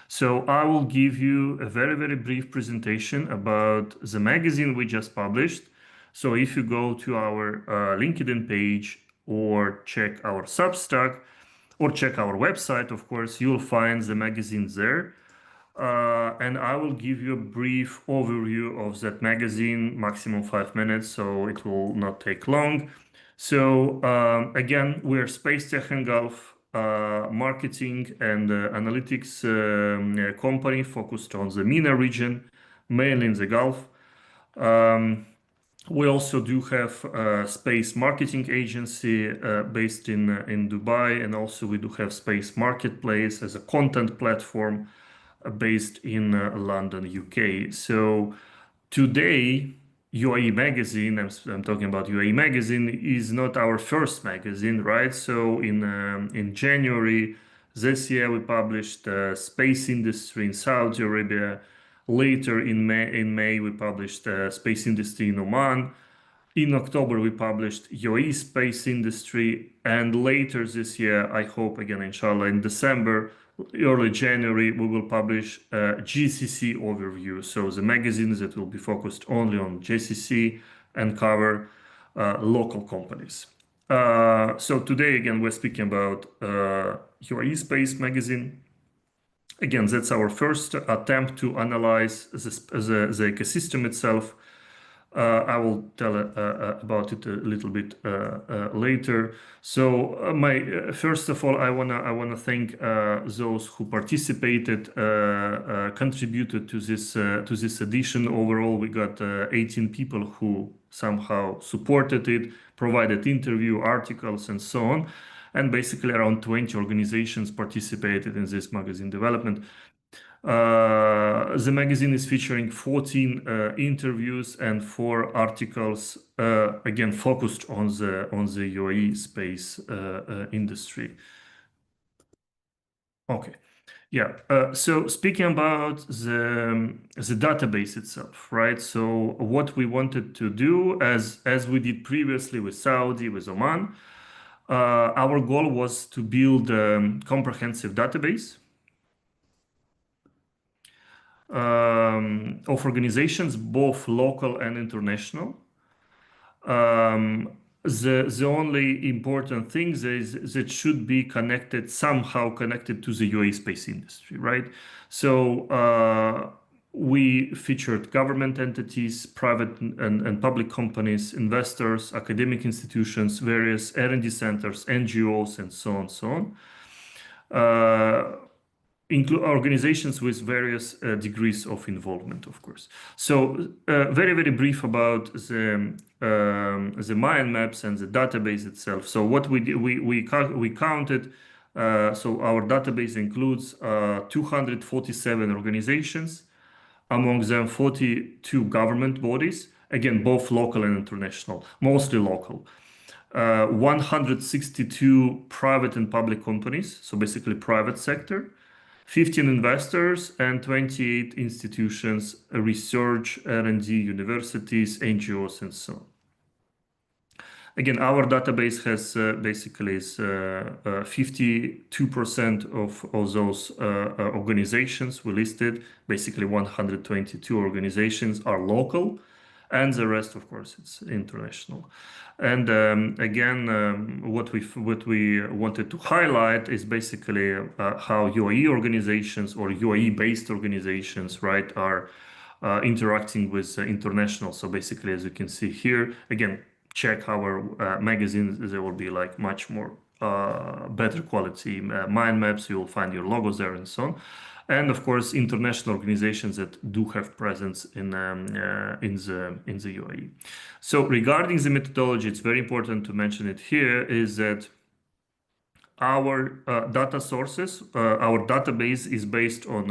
So I will give you a very brief presentation about the magazine we just published. So if you go to our LinkedIn page or check our Substack or check our website, of course, you'll find the magazine there. And I will give you a brief overview of that magazine, maximum 5 minutes, so it will not take long. So again, we're SpaceTech and Gulf marketing and analytics company focused on the MENA region, mainly in the Gulf. We also do have a space marketing agency based in Dubai, and also we do have Space Marketplace as a content platform based in London, UK. So today, UAE magazine, I'm talking about UAE magazine, is not our first magazine, right? So in January this year, we published Space Industry in Saudi Arabia. Later in May, we published Space Industry in Oman. In October, we published UAE Space Industry. And later this year, I hope again, inshallah, in December, early January, we will publish a GCC overview. So the magazines that will be focused only on GCC and cover local companies. So today, again, we're speaking about UAE Space Magazine. Again, that's our first attempt to analyze the ecosystem itself. I will tell about it a little bit later. So, first of all, I wanna thank those who participated, contributed to this edition. Overall, we got 18 people who somehow supported it, provided interview articles, and so on. And basically, around 20 organizations participated in this magazine development. The magazine is featuring 14 interviews and 4 articles, again focused on the UAE space industry. Okay, yeah. So speaking about the database itself, right? So what we wanted to do, as we did previously with Saudi, with Oman, our goal was to build a comprehensive database of organizations, both local and international. The only important thing is that should be connected, somehow connected to the UAE space industry, right? So we featured government entities, private and public companies, investors, academic institutions, various R&D centers, NGOs, and so on, so on. Include organizations with various degrees of involvement, of course. So very brief about the mind maps and the database itself. So what we did, we counted. So our database includes 247 organizations, among them 42 government bodies, again both local and international, mostly local. 162 private and public companies, so basically private sector. 15 investors and 28 institutions, research, R&D, universities, NGOs, and so on. Again, our database has basically 52% of those organizations we listed. Basically, 122 organizations are local, and the rest, of course, it's international. And what we wanted to highlight is basically how UAE organizations or UAE-based organizations, right, are interacting with international. So basically, as you can see here, again, check our magazines. There will be like much more better quality mind maps. You will find your logos there and so on. And of course, international organizations that do have presence in the UAE. So regarding the methodology, it's very important to mention it here, is that our data sources, our database is based on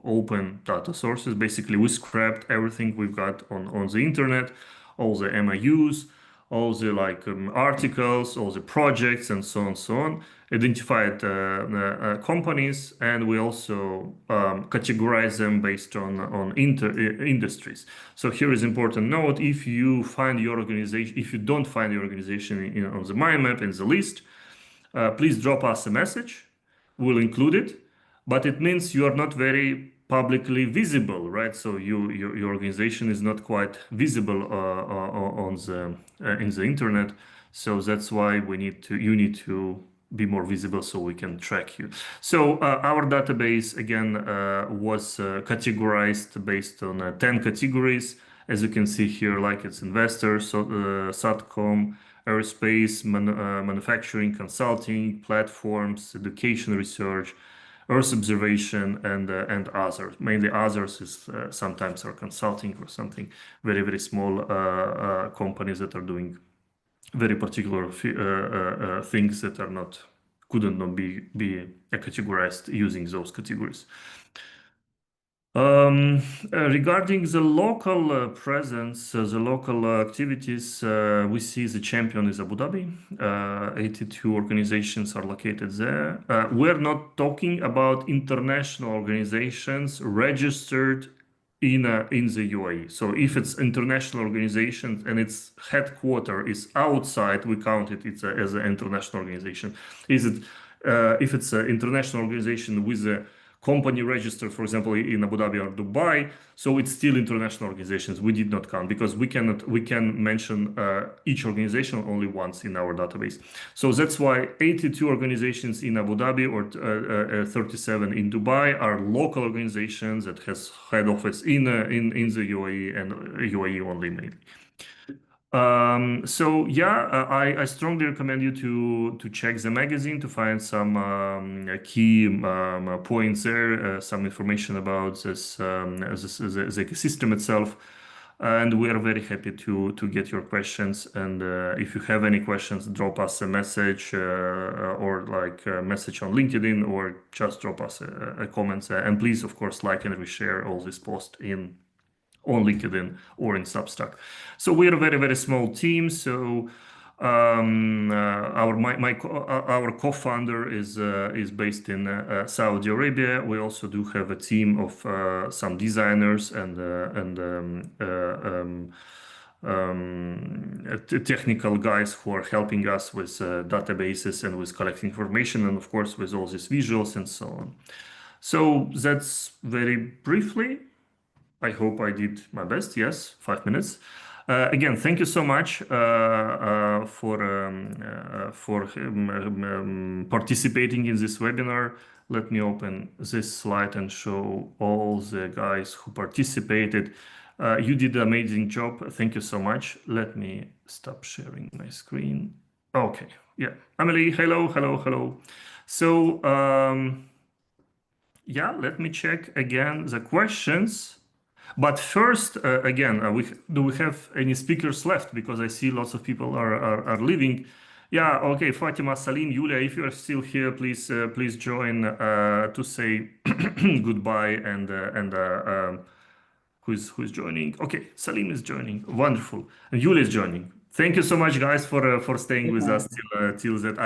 open data sources. Basically, we scrapped everything we've got on the internet, all the MAUs, all the articles, all the projects, and so on, so on. Identified companies, and we also categorize them based on industries. So here is important note: if you find your organization, if you don't find your organization on the mind map in the list, please drop us a message. We'll include it. but it means you are not very publicly visible, right? So your organization is not quite visible on the in the internet. So that's why you need to be more visible so we can track you. So our database again was categorized based on 10 categories. As you can see here, like it's investors, so, Satcom, aerospace, manufacturing, consulting, platforms, education, research, Earth observation, and others. Mainly others is sometimes are consulting or something very small companies that are doing very particular things that are not couldn't not be categorized using those categories. Regarding the local presence, the local activities, we see the champion is Abu Dhabi. 82 organizations are located there. We're not talking about international organizations registered in the UAE. So if it's international organization and its headquarter is outside, we count it as an international organization. Is it if it's an international organization with a company registered, for example, in Abu Dhabi or Dubai, so it's still international organizations. We did not count because we can mention each organization only once in our database. So that's why 82 organizations in Abu Dhabi or 37 in Dubai are local organizations that has head office in the UAE and UAE only mainly. So yeah, I strongly recommend you to check the magazine to find some key points there, some information about the ecosystem itself. And we are very happy to get your questions. And if you have any questions, drop us a message or like a message on LinkedIn or just drop us a comment. And please, of course, like and reshare all this post on LinkedIn or in Substack. So we're a very small team. So our co-founder is based in Saudi Arabia. We also do have a team of some designers and technical guys who are helping us with databases and with collecting information, and of course with all these visuals and so on. So that's very briefly. I hope I did my best. Yes, 5 minutes. Again, thank you so much for participating in this webinar. Let me open this slide and show all the guys who participated. You did an amazing job. Thank you so much. Let me stop sharing my screen. Okay, yeah. Emily, hello. So, yeah, let me check again the questions. But first, again, do we have any speakers left? Because I see lots of people are leaving. Yeah, okay, Fatima, Salim, Yulia, if you are still here, please join to say goodbye and who's joining? Okay, Salim is joining. Wonderful, and Yulia is joining. Thank you so much, guys, for staying with us till that.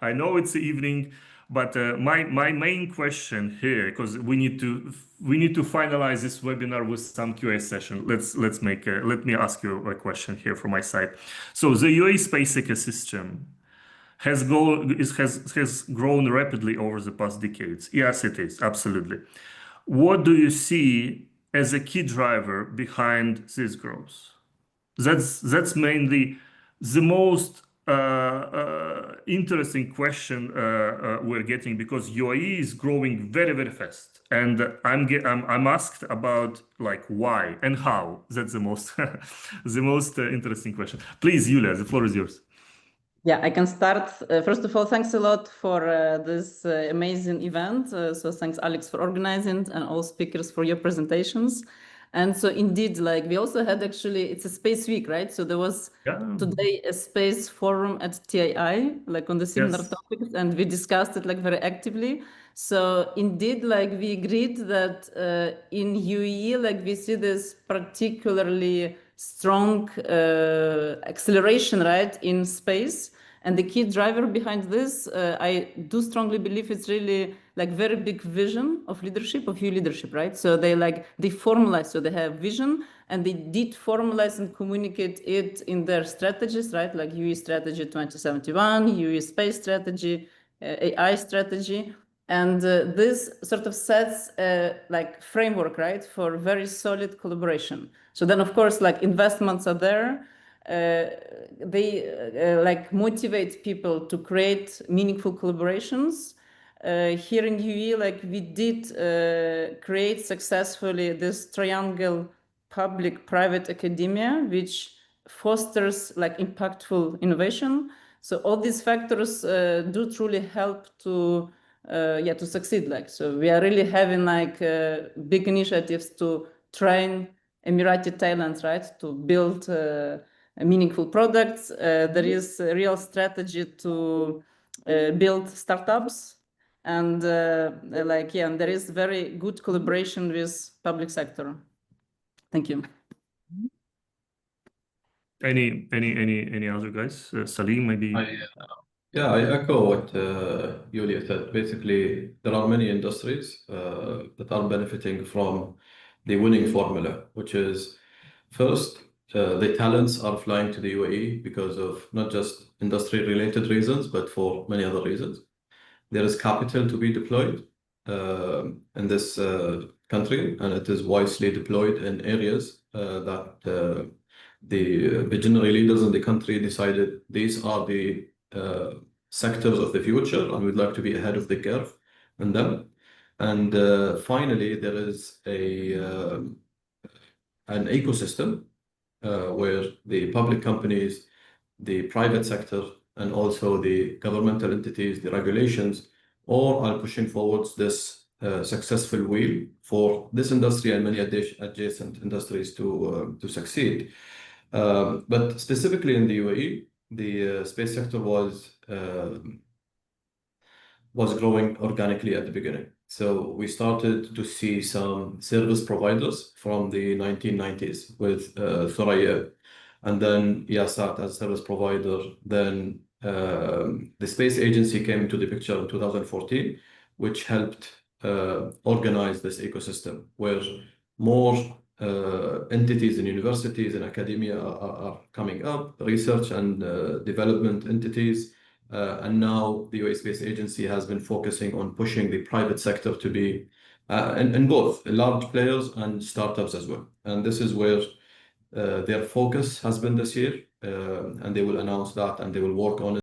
I know it's the evening. But my main question here, because we need to finalize this webinar with some QA session. Let me ask you a question here from my side. So the UAE space ecosystem has grown rapidly over the past decades. Yes, it is absolutely. What do you see as a key driver behind this growth? That's mainly the most interesting question we're getting because UAE is growing very fast, and I'm asked about like why and how. That's the most the most interesting question. Please, Yulia, the floor is yours. Yeah, I can start. First of all, thanks a lot for this amazing event. So thanks, Alex, for organizing and all speakers for your presentations. And so indeed, like we also had actually, it's a space week, right? So there was today a space forum at TII, like on the similar topics, and we discussed it like very actively. So indeed, like we agreed that in UAE, like we see this particularly strong acceleration, right, in space. And the key driver behind this, I do strongly believe it's really like very big vision of leadership, of UAE leadership, right? So they formalize, so they have vision and they did formalize and communicate it in their strategies, right? Like UAE strategy 2071, UAE space strategy, AI strategy. And this sort of sets a like framework, right, for very solid collaboration. So then, of course, like investments are there. They like motivate people to create meaningful collaborations. Here in UAE, like we did create successfully this triangle public-private academia, which fosters like impactful innovation. So all these factors do truly help to to succeed. Like, so we are really having like big initiatives to train Emirati talents, right, to build meaningful products. There is a real strategy to build startups, and and there is very good collaboration with public sector. Thank you. Any other guys? Salim, maybe. Yeah, I echo what Yulia said. Basically, there are many industries that are benefiting from the winning formula, which is first, the talents are flying to the UAE because of not just industry-related reasons, but for many other reasons. There is capital to be deployed in this country, and it is wisely deployed in areas that the visionary leaders in the country decided these are the sectors of the future, and we'd like to be ahead of the curve in them. And finally, there is an ecosystem where the public companies, the private sector, and also the governmental entities, the regulations, all are pushing forwards this successful wheel for this industry and many adjacent industries to succeed. But specifically in the UAE, the space sector was growing organically at the beginning. So we started to see some service providers from the 1990s with Thuraya, and then Yasat as service provider. Then the space agency came into the picture in 2014, which helped organize this ecosystem where more entities and universities and academia are coming up, research and development entities. And now the UAE Space Agency has been focusing on pushing the private sector to be in both large players and startups as well. And this is where their focus has been this year, and they will announce that and they will work on it.